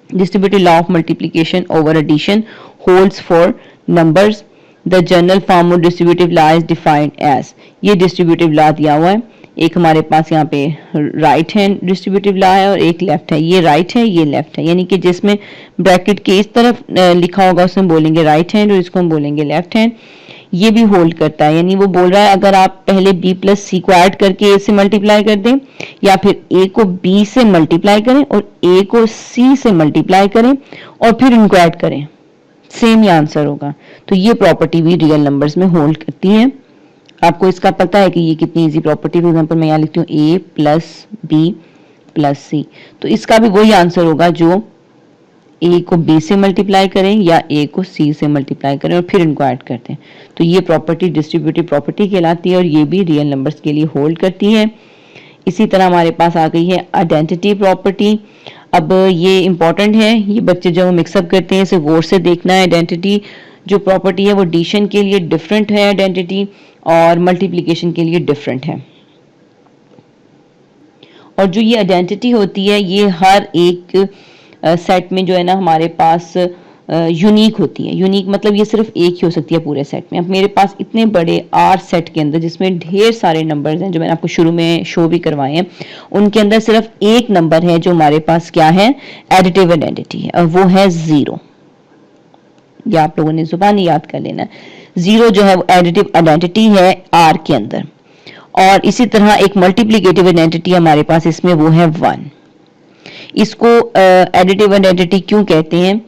Distributive law of multiplication over addition holds for numbers. The general form of distributive law is defined as, ये डिस्ट्रीब्यूटिव लॉ दिया हुआ है। एक हमारे पास यहाँ पे राइट हैंड डिस्ट्रीब्यूटिव लॉ है और एक लेफ्ट है, ये राइट है ये लेफ्ट है, यानी कि जिसमें ब्रैकेट के इस तरफ लिखा होगा उसमें बोलेंगे राइट हैंड और इसको हम बोलेंगे लेफ्ट हैंड। ये भी होल्ड करता है, यानी वो बोल रहा है अगर आप पहले b प्लस सी को ऐड करके a से मल्टीप्लाई कर दें या फिर a को b से मल्टीप्लाई करें और a को c से मल्टीप्लाई करें और फिर इनको ऐड करें, सेम ही आंसर होगा। तो ये प्रॉपर्टी भी रियल नंबर्स में होल्ड करती है। आपको इसका पता है कि ये कितनी इजी प्रॉपर्टी। फॉर एग्जांपल मैं यहाँ लिखती हूँ a प्लस बी प्लस सी, तो इसका भी वही आंसर होगा जो a को b से मल्टीप्लाई करें या a को c से मल्टीप्लाई करें और फिर इनको ऐड करते हैं। तो ये प्रॉपर्टी डिस्ट्रीब्यूटिव प्रॉपर्टी कहलाती है और ये भी रियल नंबर्स के लिए होल्ड करती है। इसी तरह हमारे पास आ गई है आइडेंटिटी प्रॉपर्टी। अब ये इंपॉर्टेंट है, ये बच्चे जब मिक्सअप करते हैं इसे गौर से देखना है। आइडेंटिटी जो प्रॉपर्टी है वो एडिशन के लिए डिफरेंट है आइडेंटिटी और मल्टीप्लिकेशन के लिए डिफरेंट है। और जो ये आइडेंटिटी होती है ये हर एक सेट में जो है ना हमारे पास यूनिक होती है। यूनिक मतलब ये सिर्फ एक ही हो सकती है पूरे सेट में। अब मेरे पास इतने बड़े आर सेट के अंदर जिसमें ढेर सारे नंबर्स हैं जो मैंने आपको शुरू में शो भी करवाए हैं, उनके अंदर सिर्फ एक नंबर है जो हमारे पास क्या है, एडिटिव आइडेंटिटी है, और वो है 0। ये आप लोगों ने जुबानी याद कर लेना। 0 जो है वो एडिटिव आइडेंटिटी है आर के अंदर। और इसी तरह एक मल्टीप्लिकेटिव आइडेंटिटी हमारे पास इसमें वो है 1। इसको एडिटिव आइडेंटिटी क्यों कहते हैं?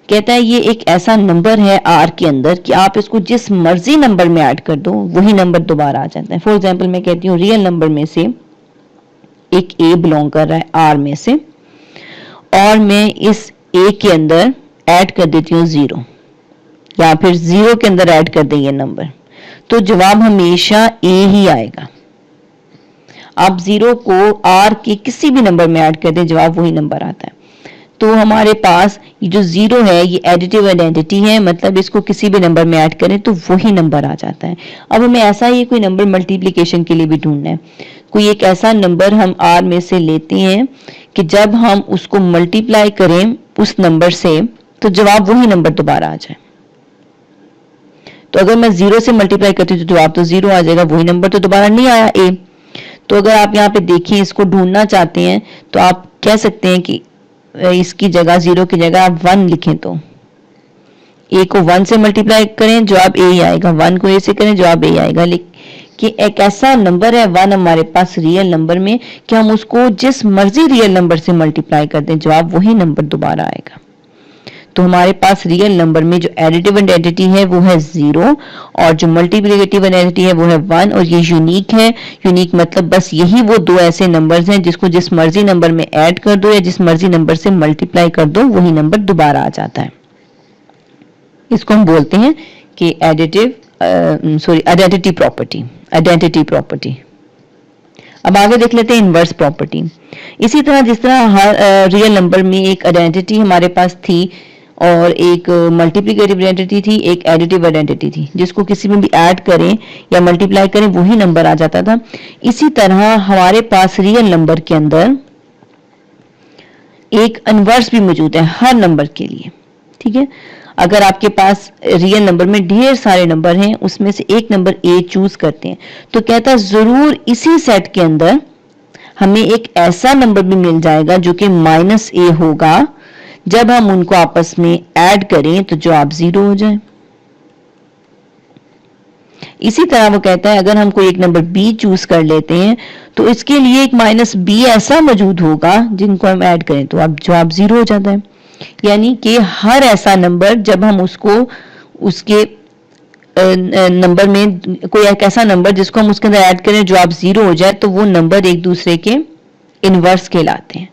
कहता है ये एक ऐसा नंबर है आर के अंदर कि आप इसको जिस मर्जी नंबर में ऐड कर दो वही नंबर दोबारा आ जाता है। फॉर एग्जांपल मैं कहती हूँ रियल नंबर में से एक ए बिलोंग कर रहा है आर में से और मैं इस ए के अंदर ऐड कर देती हूँ 0 या फिर 0 के अंदर ऐड कर दें ये नंबर, तो जवाब हमेशा ए ही आएगा। आप 0 को आर के किसी भी नंबर में ऐड कर दें जवाब वही नंबर आता है। तो हमारे पास ये जो 0 है ये एडिटिव आइडेंटिटी है, मतलब इसको किसी भी नंबर में ऐड करें तो वही नंबर आ जाता है। अब हमें ऐसा ही कोई नंबर मल्टीप्लिकेशन के लिए भी ढूंढना है। कोई एक ऐसा नंबर हम आर में से लेते हैं कि जब हम उसको मल्टीप्लाई करें उस नंबर से तो जवाब वही नंबर दोबारा आ जाए। तो अगर मैं 0 से मल्टीप्लाई करती हूँ तो जवाब तो 0 आ जाएगा, वही नंबर तो दोबारा नहीं आया ए। तो अगर आप यहाँ पे देखिए इसको ढूंढना चाहते हैं तो आप कह सकते हैं कि इसकी जगह 0 की जगह आप 1 लिखें, तो ए को 1 से मल्टीप्लाई करें जवाब ए ही आएगा, 1 को ए से करें जवाब ए आएगा। लेकिन एक ऐसा नंबर है 1 हमारे पास रियल नंबर में कि हम उसको जिस मर्जी रियल नंबर से मल्टीप्लाई कर दें जवाब वही नंबर दोबारा आएगा। तो हमारे पास रियल नंबर में जो एडिटिव आइडेंटिटी है वो है 0 और जो मल्टीप्लिकेटिव आइडेंटिटी है वो है 1 और ये यूनिक है। यूनिक मतलब बस यही वो दो ऐसे नंबर्स हैं जिसको जिस मर्जी नंबर में ऐड कर दो या जिस मर्जी नंबर से मल्टीप्लाई कर दो वही नंबर दोबारा आ जाता है। इसको हम बोलते हैं कि आइडेंटिटी प्रॉपर्टी। अब आगे देख लेते हैं इनवर्स प्रॉपर्टी। इसी तरह जिस तरह हर रियल नंबर में एक आइडेंटिटी हमारे पास थी और एक मल्टीप्लिकेटिव आइडेंटिटी थी, एक एडिटिव आइडेंटिटी थी, जिसको किसी में भी ऐड करें या मल्टीप्लाई करें वही नंबर आ जाता था। इसी तरह हमारे पास रियल नंबर के अंदर एक इनवर्स भी मौजूद है हर नंबर के लिए। ठीक है, अगर आपके पास रियल नंबर में ढेर सारे नंबर हैं, उसमें से एक नंबर ए चूज करते हैं, तो कहता है जरूर इसी सेट के अंदर हमें एक ऐसा नंबर भी मिल जाएगा जो कि -a होगा। जब हम उनको आपस में ऐड करें तो जवाब 0 हो जाए। इसी तरह वो कहता है अगर हम कोई एक नंबर b चूज कर लेते हैं तो इसके लिए एक -b ऐसा मौजूद होगा जिनको हम ऐड करें तो अब जवाब 0 हो जाता है। यानी कि हर ऐसा नंबर जब हम उसको उसके नंबर में कोई एक ऐसा नंबर जिसको हम उसके अंदर ऐड करें जवाब 0 हो जाए तो वो नंबर एक दूसरे के इनवर्स कहलाते हैं।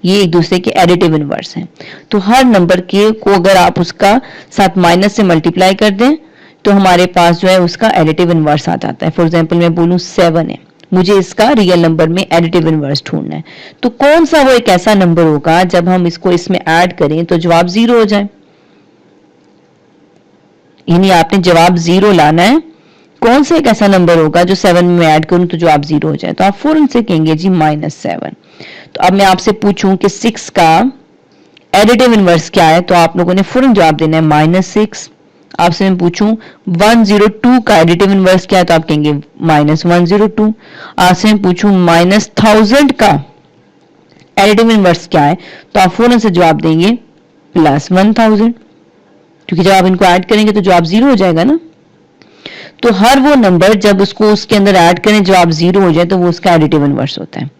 ये एक दूसरे के एडिटिव इनवर्स हैं। तो हर नंबर के को अगर आप उसका साथ माइनस से मल्टीप्लाई कर दें तो हमारे पास जो है उसका एडिटिव इनवर्स आ जाता है। फॉर एग्जांपल मैं बोलूं 7 है, मुझे इसका रियल नंबर में एडिटिव इनवर्स ढूंढना है, तो कौन सा वो एक ऐसा नंबर होगा जब हम इसको इसमें ऐड करें तो जवाब 0 हो जाए। यानी आपने जवाब 0 लाना है, कौन सा एक ऐसा नंबर होगा जो 7 में ऐड करूं तो जवाब 0 हो जाए। तो आप फौरन से कहेंगे जी -7। तो अब मैं आपसे पूछूं कि 6 का एडिटिव इनवर्स क्या है तो आप लोगों ने फौरन जवाब देना है -6। आपसे मैं पूछूं 102 का एडिटिव इनवर्स क्या है तो आप कहेंगे -102। आपसे मैं पूछूं -1000 का एडिटिव इनवर्स क्या है तो आप फौरन से जवाब देंगे +1000, क्योंकि जब आप इनको ऐड करेंगे तो जवाब 0 हो जाएगा ना। तो हर वो नंबर जब उसको उसके अंदर ऐड करें जवाब 0 हो जाए तो वो उसका एडिटिव इनवर्स होता है।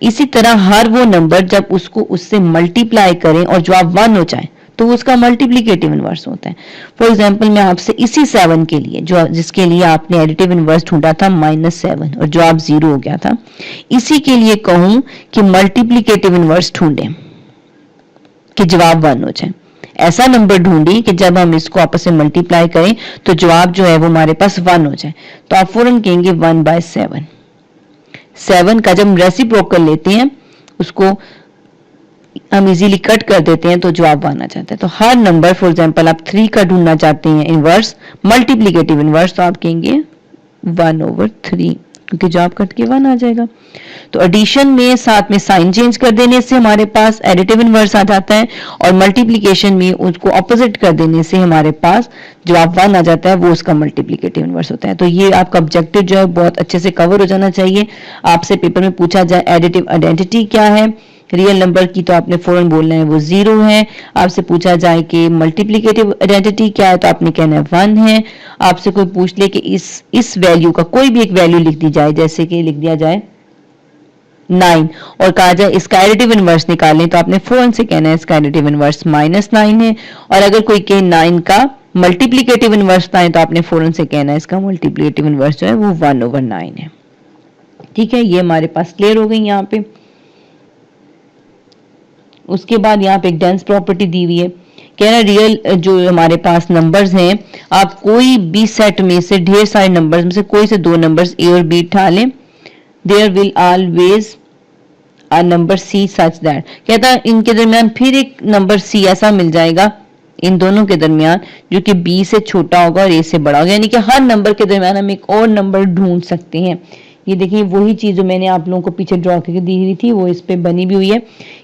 इसी तरह हर वो नंबर जब उसको उससे मल्टीप्लाई करें और जवाब 1 हो जाए तो उसका मल्टीप्लिकेटिव इनवर्स होता है। फॉर एग्जांपल मैं आपसे इसी 7 के लिए जो जिसके लिए आपने एडिटिव इनवर्स ढूंढा था -7 और जवाब 0 हो गया था, इसी के लिए कहूं कि मल्टीप्लिकेटिव इनवर्स ढूंढें कि जवाब 1 हो जाए। ऐसा नंबर ढूंढी कि जब हम इसको आपस में मल्टीप्लाई करें तो जवाब जो है वो हमारे पास 1 हो जाए। तो आप फौरन कहेंगे 1/7। 7 का जब हम रेसिप्रोकल लेते हैं उसको हम इजीली कट कर देते हैं तो जवाब 1 आ जाता है। तो हर नंबर फॉर एग्जांपल आप 3 का ढूंढना चाहते हैं इनवर्स मल्टीप्लिकेटिव इनवर्स तो आप कहेंगे 1/3, क्योंकि जवाब कट के 1 आ जाएगा। तो एडिशन में साथ में साइन चेंज कर देने से हमारे पास एडिटिव इनवर्स आ जाता है और मल्टीप्लिकेशन में उसको ऑपोजिट कर देने से हमारे पास जवाब 1 आ जाता है, वो उसका मल्टीप्लिकेटिव इनवर्स होता है। तो ये आपका ऑब्जेक्टिव जो है बहुत अच्छे से कवर हो जाना चाहिए। आपसे पेपर में पूछा जाए एडिटिव आइडेंटिटी क्या है रियल नंबर की तो आपने फौरन बोलना है वो 0 है। आपसे पूछा जाए कि मल्टीप्लिकेटिव आइडेंटिटी क्या है तो आपने कहना है 1 है। आपसे कोई पूछ ले कि इस वैल्यू का कोई भी एक वैल्यू लिख दी जाए, जैसे कि लिख दिया जाए 9 और कहा जाए इसका एडिटिव इनवर्स निकालें तो आपने फौरन से कहना है इसका एडिटिव इनवर्स -9 है। और अगर कोई कहे 9 का मल्टीप्लिकेटिव इनवर्स बताएं तो आपने फौरन से कहना है इसका मल्टीप्लिकेटिव इनवर्स जो है वो 1/9 है। ठीक है, ये हमारे पास क्लियर हो गई यहाँ पे। उसके बाद यहाँ पे एक डेंस प्रॉपर्टी दी हुई है, कह रहा रियल जो हमारे पास नंबर्स हैं आप कोई भी सेट में से ढेर सारे नंबर्स में से कोई से 2 नंबर्स ए और बी उठा लें, there will always a number c such that, कहता है इनके दरमियान फिर एक नंबर सी ऐसा मिल जाएगा इन दोनों के दरमियान जो कि बी से छोटा होगा और ए से बड़ा होगा। यानी कि हर नंबर के दरमियान हम एक और नंबर ढूंढ सकते हैं। ये देखिए वही चीज जो मैंने आप लोगों को पीछे ड्रॉ करके दी हुई थी वो इस पे बनी भी हुई है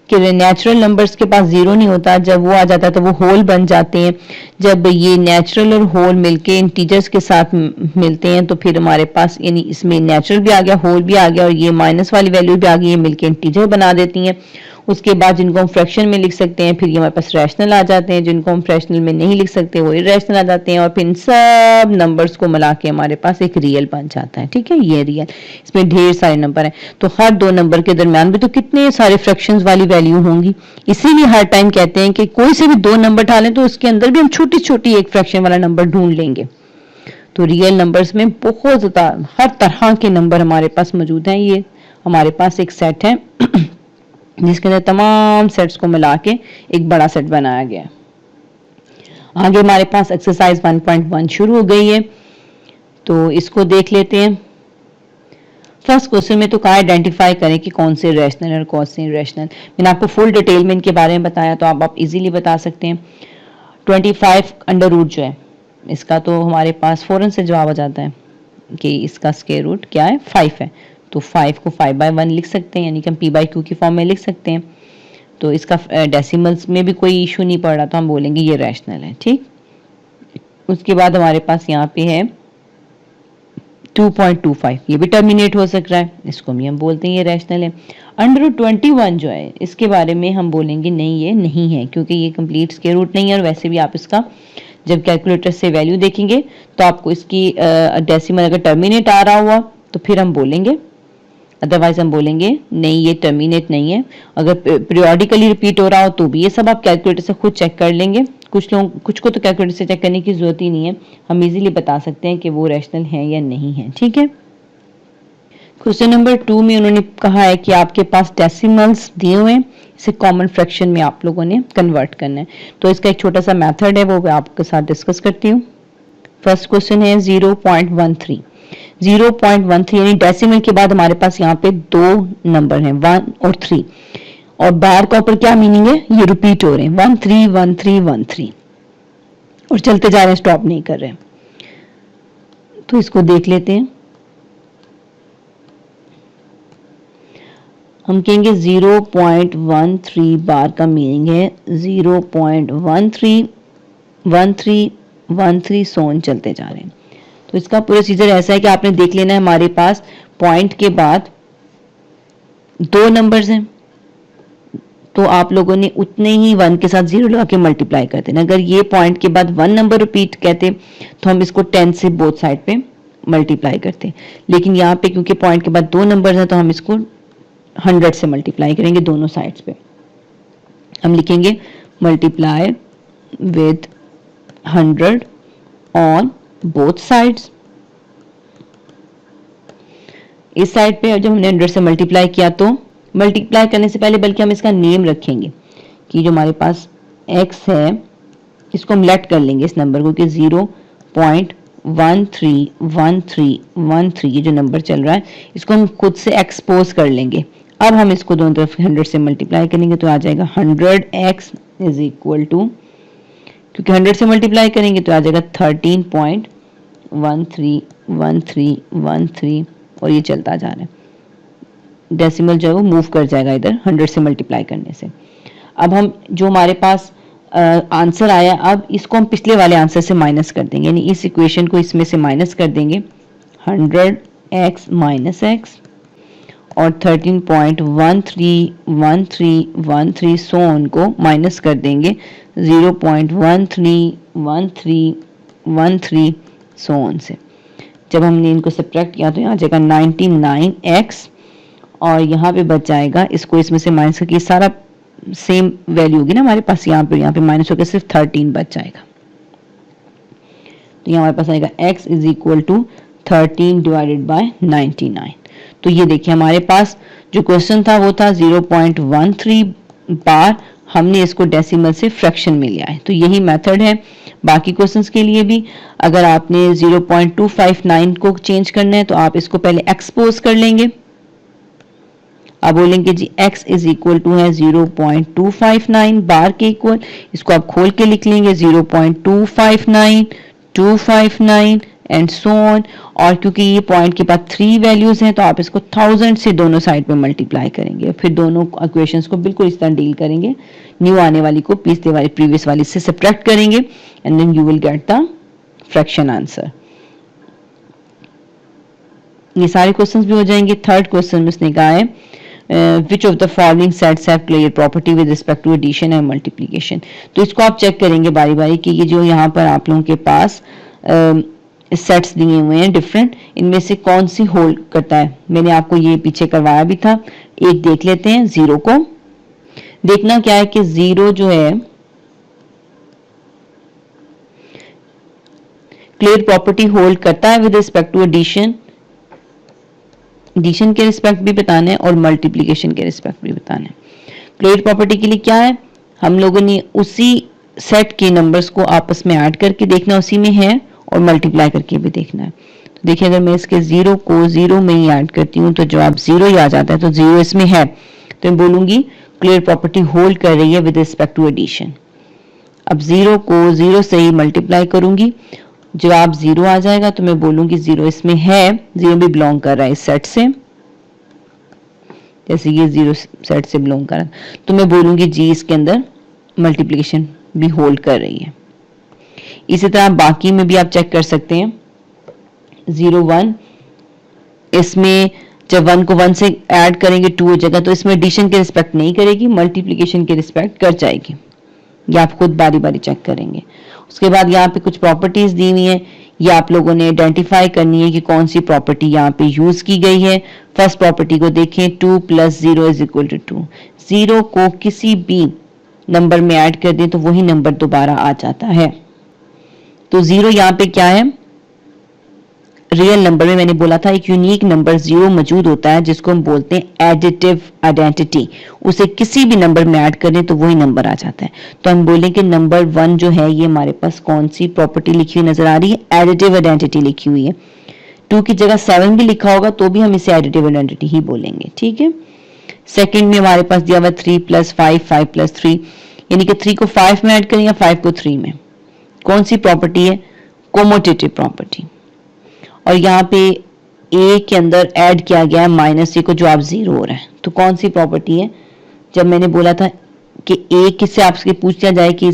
कि नेचुरल नंबर्स के पास 0 नहीं होता, जब वो आ जाता है तो वो होल बन जाते हैं। जब ये नेचुरल और होल मिलके इंटीजर्स के साथ मिलते हैं तो फिर हमारे पास यानी इसमें नेचुरल भी आ गया, होल भी आ गया और ये माइनस वाली वैल्यू भी आ गई, ये मिलके इंटीजर बना देती हैं। उसके बाद जिनको हम फ्रैक्शन में लिख सकते हैं, फिर ये हमारे पास रैशनल आ जाते हैं, जिनको हम फ्रैक्शनल में नहीं लिख सकते वो इरेशनल आ जाते हैं, और फिर इन सब नंबर्स को मिला के हमारे पास एक रियल बन जाता है। ठीक है, ये रियल, इसमें ढेर सारे नंबर हैं, तो हर दो नंबर के दरमियान भी तो कितने सारे फ्रैक्शंस वाली वैल्यू होंगी। इसीलिए हर टाइम कहते हैं कि कोई से भी दो नंबर ढालें तो उसके अंदर भी हम छोटी छोटी एक फ्रैक्शन वाला नंबर ढूंढ लेंगे। तो रियल नंबर्स में बहुत ज्यादा हर तरह के नंबर हमारे पास मौजूद हैं। ये हमारे पास एक सेट है जिसके अंदर तमाम सेट्स को मिला के एक बड़ा सेट बनाया गया है। आगे हमारे पास एक्सरसाइज 1.1 शुरू हो गई है, तो इसको देख लेते हैं। फर्स्ट क्वेश्चन में तो कहा आइडेंटिफाई करें कि कौन से रैशनल और कौन से इरेशनल। मैंने आपको फुल डिटेल में इनके बारे में बताया, तो आप इजीली बता सकते हैं। 25 अंडर रूट जो है इसका, तो हमारे पास फौरन से जवाब आ जाता है कि इसका स्क्वायर रूट क्या है, 5 है। तो 5 को 5/1 लिख सकते हैं, यानी कि हम p/q की फॉर्म में लिख सकते हैं। तो इसका डेसिमल्स में भी कोई इशू नहीं पड़ रहा, तो हम बोलेंगे ये रैशनल है। ठीक, उसके बाद हमारे पास यहाँ पे है 2.25, ये भी टर्मिनेट हो सक रहा है, इसको भी हम बोलते हैं ये रैशनल है। अंडर रूट 21 जो है इसके बारे में हम बोलेंगे नहीं, ये नहीं है, क्योंकि ये कंप्लीट स्क्वायर रूट नहीं है, और वैसे भी आप इसका जब कैलकुलेटर से वैल्यू देखेंगे तो आपको इसकी डेसिमल अगर टर्मिनेट आ रहा हुआ तो फिर हम बोलेंगे, अदरवाइज हम बोलेंगे नहीं ये टर्मिनेट नहीं है। अगर पीरियोडिकली रिपीट हो रहा हो तो भी ये सब आप कैलकुलेटर से खुद चेक कर लेंगे। कुछ को तो कैलकुलेटर से चेक करने की जरूरत ही नहीं है, हम इजीली बता सकते हैं कि वो रैशनल है या नहीं है। ठीक है, क्वेश्चन नंबर 2 में उन्होंने कहा है कि आपके पास डेसिमल्स दिए हुए हैं, इसे कॉमन फ्रैक्शन में आप लोगों ने कन्वर्ट करना है। तो इसका एक छोटा सा मेथड है, वो मैं आपके साथ डिस्कस करती हूँ। फर्स्ट क्वेश्चन है 0.13 यानी डेसिमल के बाद हमारे पास यहाँ पे दो नंबर हैं 1 और 3, और बार का ऊपर क्या मीनिंग है, ये रिपीट हो रहे हैं 1 3 1 3 1 3 और चलते जा रहे हैं, स्टॉप नहीं कर रहे हैं। तो इसको देख लेते हैं। हम कहेंगे 0.13 बार का मीनिंग है 0.13 13 13 सोन चलते जा रहे हैं। तो इसका प्रोसीजर ऐसा है कि आपने देख लेना है हमारे पास पॉइंट के बाद दो नंबर्स हैं, तो आप लोगों ने उतने ही 1 के साथ 0 लगा के मल्टीप्लाई करते हैं। अगर ये पॉइंट के बाद 1 नंबर रिपीट कहते तो हम इसको 10 से बोथ साइड पे मल्टीप्लाई करते, लेकिन यहाँ पे क्योंकि पॉइंट के बाद दो नंबर्स हैं तो हम इसको 100 से मल्टीप्लाई करेंगे दोनों साइड्स पे। हम लिखेंगे multiply with 100 on both sides. इस साइड पे जब हमने 100 से मल्टीप्लाई किया, तो मल्टीप्लाई करने से पहले बल्कि हम इसका नेम रखेंगे कि जो हमारे पास x है इसको हम लेट कर लेंगे इस नंबर को कि 0.131313 ये जो नंबर चल रहा है इसको हम खुद से एक्सपोज कर लेंगे। अब हम इसको दोनों तरफ 100 से मल्टीप्लाई करेंगे तो आ जाएगा 100x इज इक्वल टू, क्योंकि 100 से मल्टीप्लाई करेंगे तो आ जाएगा 13.131313 और ये चलता जा रहा है। डेसिमल जो है वो मूव कर जाएगा इधर 100 से मल्टीप्लाई करने से। अब हम जो हमारे पास आंसर आया, अब इसको हम पिछले वाले आंसर से माइनस कर देंगे, यानी इस इक्वेशन को इसमें से माइनस कर देंगे 100x माइनस x और 13.131313 सोन को माइनस कर देंगे 0.131313 सोन से। जब हमने इनको सब्ट्रैक्ट किया तो यहाँ जाएगा 99x और यहाँ पे बच जाएगा, इसको इसमें से माइनस करके सारा सेम वैल्यू होगी ना हमारे पास, यहाँ पे माइनस होकर सिर्फ 13 बच जाएगा। तो यहाँ हमारे पास आएगा x is equal to 13 divided by 99। तो ये देखिए हमारे पास जो क्वेश्चन था वो था 0.13 बार, हमने इसको डेसिमल से फ्रैक्शन में लिया है। तो यही मेथड है बाकी क्वेश्चंस के लिए भी। अगर आपने 0.259 को चेंज करना है तो आप इसको पहले एक्सपोज कर लेंगे। अब बोलेंगे जी x इज इक्वल टू है 0.259 बार के इक्वल, इसको आप खोल के लिख लेंगे 0.259 259 एंड सो ऑन। और क्योंकि ये पॉइंट के बाद 3 वैल्यूज हैं तो आप इसको 1000 से दोनों साइड पे मल्टीप्लाई करेंगे, फिर दोनों इक्वेशंस को बिल्कुल इस तरह डील करेंगे। न्यू आने वाली को पिछले वाली प्रीवियस वाली से सब्ट्रैक्ट करेंगे and then you will get the fraction answer. ये सारे क्वेश्चंस भी हो जाएंगे। थर्ड क्वेश्चन में उसने कहा है which of the following sets have clear property with respect to addition and multiplication. तो इसको आप चेक करेंगे बारी बारी कि ये जो यहाँ पर आप लोगों के पास सेट्स दिए हुए हैं डिफरेंट, इनमें से कौन सी होल्ड करता है। मैंने आपको ये पीछे करवाया भी था। एक देख लेते हैं, जीरो को देखना क्या है कि जीरो जो है क्लियर प्रॉपर्टी होल्ड करता है with respect to addition, addition के रिस्पेक्ट भी बताना है और मल्टीप्लिकेशन के रिस्पेक्ट भी बताना है। क्लियर प्रॉपर्टी के लिए क्या है, हम लोगों ने उसी सेट के नंबर्स को आपस में ऐड करके देखना उसी में है और मल्टीप्लाई करके भी देखना है। तो देखिए अगर मैं इसके जीरो को जीरो में ही ऐड करती हूँ तो जवाब जीरो ही आ जाता है, तो जीरो इसमें है तो मैं बोलूंगी क्लियर प्रॉपर्टी होल्ड कर रही है विद रिस्पेक्ट टू एडिशन। अब जीरो को जीरो से ही मल्टीप्लाई करूंगी, जवाब जीरो आ जाएगा तो मैं बोलूंगी जीरो इसमें है, जीरो भी बिलोंग कर रहा है इस सेट से, जैसे ये जीरो सेट से बिलोंग कर रहा है तो मैं बोलूंगी जी इसके अंदर मल्टीप्लिकेशन भी होल्ड कर रही है। इसी तरह बाकी में भी आप चेक कर सकते हैं, जीरो वन, इसमें जब वन को वन से ऐड करेंगे टू हो जाएगा तो इसमें एडिशन के रिस्पेक्ट नहीं करेगी, मल्टीप्लिकेशन के रिस्पेक्ट कर जाएगी। ये आप खुद बारी बारी चेक करेंगे। उसके बाद यहाँ पे कुछ प्रॉपर्टीज दी हुई हैं, ये आप लोगों ने आइडेंटिफाई करनी है कि कौन सी प्रॉपर्टी यहाँ पे यूज की गई है। फर्स्ट प्रॉपर्टी को देखें, 2 + 0 = 2। जीरो को किसी भी नंबर में ऐड कर दें तो वही नंबर दोबारा आ जाता है। तो जीरो यहाँ पे क्या है, रियल नंबर में मैंने बोला था एक यूनिक नंबर जीरो मौजूद होता है जिसको हम बोलते हैं एडिटिव आइडेंटिटी। उसे किसी भी नंबर में ऐड करें तो वही नंबर आ जाता है। तो हम बोलें कि नंबर वन जो है ये हमारे पास कौन सी प्रॉपर्टी लिखी हुई नजर आ रही है, एडिटिव आइडेंटिटी लिखी हुई है। 2 की जगह 7 भी लिखा होगा तो भी हम इसे एडिटिव आइडेंटिटी ही बोलेंगे, ठीक है। सेकेंड में हमारे पास दिया हुआ 3 + 5, 5 + 3, यानी कि 3 को 5 में ऐड करें या 5 को 3 में। कौन सी प्रॉपर्टी है, कोमोटेटिव प्रॉपर्टी। और यहाँ पे ए के अंदर ऐड किया गया है -a को, जो आप जीरो हो रहा है। तो कौन सी प्रॉपर्टी है, जब मैंने बोला था कि ए किससे आपसे पूछ लिया जाए कि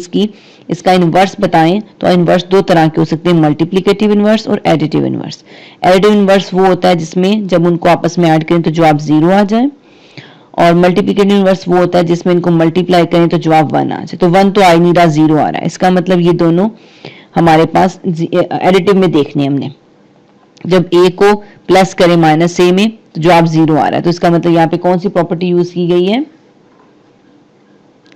इसका इनवर्स बताएं, तो इनवर्स दो तरह के हो सकते हैं, मल्टीप्लिकेटिव इनवर्स और एडिटिव इनवर्स। एडिटिव इनवर्स वो होता है जिसमें जब उनको आपस में ऐड करें तो जवाब जीरो आ जाए, और मल्टीप्लिकेटिव इनवर्स वो होता है जिसमें इनको मल्टीप्लाई करें तो जवाब 1 आ जाए। तो 1 तो आ ही नहीं रहा, जीरो आ रहा है। इसका मतलब ये दोनों हमारे पास एडिटिव में देखने हमने, जब a को प्लस करें -a में तो जवाब जीरो आ रहा है। तो इसका मतलब यहाँ पे कौन सी प्रॉपर्टी यूज की गई है,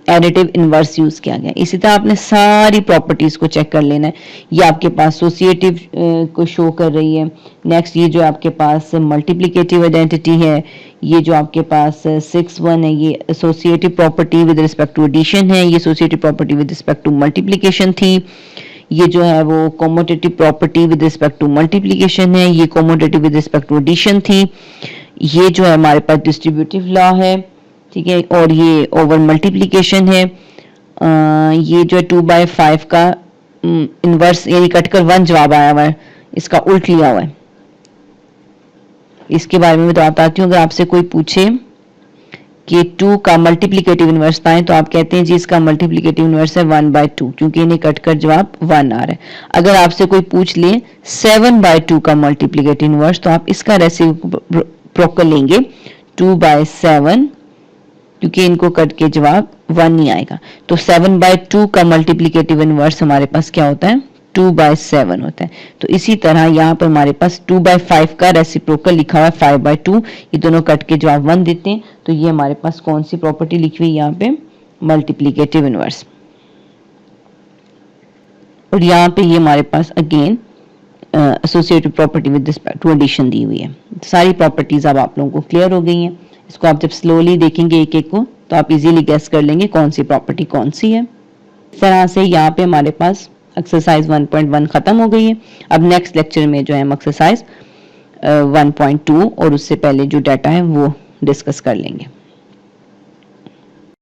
एडिटिव इनवर्स यूज किया गया। इसी तरह आपने सारी प्रॉपर्टीज को चेक कर लेना है। ये आपके पास एसोसिएटिव को शो कर रही है। नेक्स्ट ये जो आपके पास मल्टीप्लिकेटिव आइडेंटिटी है, ये जो आपके पास 6 1 है, ये associative property with respect to addition है, ये associative property with respect to multiplication थी। ये जो है वो commutative property with respect to multiplication है, ये commutative with respect to addition थी। ये जो है हमारे पास डिस्ट्रीब्यूटिव लॉ है, ठीक है, और ये ओवर मल्टीप्लिकेशन है। ये जो है 2/5 का इनवर्स यानी कटकर 1 जवाब आया हुआ है, इसका उल्ट लिया हुआ है। इसके बारे में बताती हूँ। अगर आपसे कोई पूछे कि 2 का मल्टीप्लिकेटिव इनवर्स पाएं तो आप कहते हैं जी इसका मल्टीप्लिकेटिव इनवर्स है 1/2, क्योंकि इन्हें कटकर जवाब 1 आ रहा है। अगर आपसे कोई पूछ ले 7/2 का मल्टीप्लिकेटिव इनवर्स तो आप इसका रेसिप्रोकल लेंगे 2/7, क्योंकि इनको कट के जवाब 1 नहीं आएगा। तो 7/2 का मल्टीप्लिकेटिव इनवर्स हमारे पास क्या होता है, 2/7 होता है। तो इसी तरह यहाँ पर हमारे पास 2/5 का रेसिप्रोकल लिखा हुआ है 5/2, ये दोनों कट के जवाब 1 देते हैं। तो ये हमारे पास कौन सी प्रॉपर्टी लिखी हुई है यहाँ पे, मल्टीप्लिकेटिव इनवर्स। और यहाँ पे ये हमारे पास again associative property with respect to addition दी हुई है। सारी प्रॉपर्टीज अब आप लोगों को क्लियर हो गई हैं। इसको आप जब स्लोली देखेंगे एक एक को तो आप इजीली गेस कर लेंगे कौन सी प्रॉपर्टी कौन सी है। इस तरह से यहाँ पे हमारे पास एक्सरसाइज 1.1 खत्म हो गई है। अब नेक्स्ट लेक्चर में जो है हम एक्सरसाइज 1.2 और उससे पहले जो डाटा है वो डिस्कस कर लेंगे।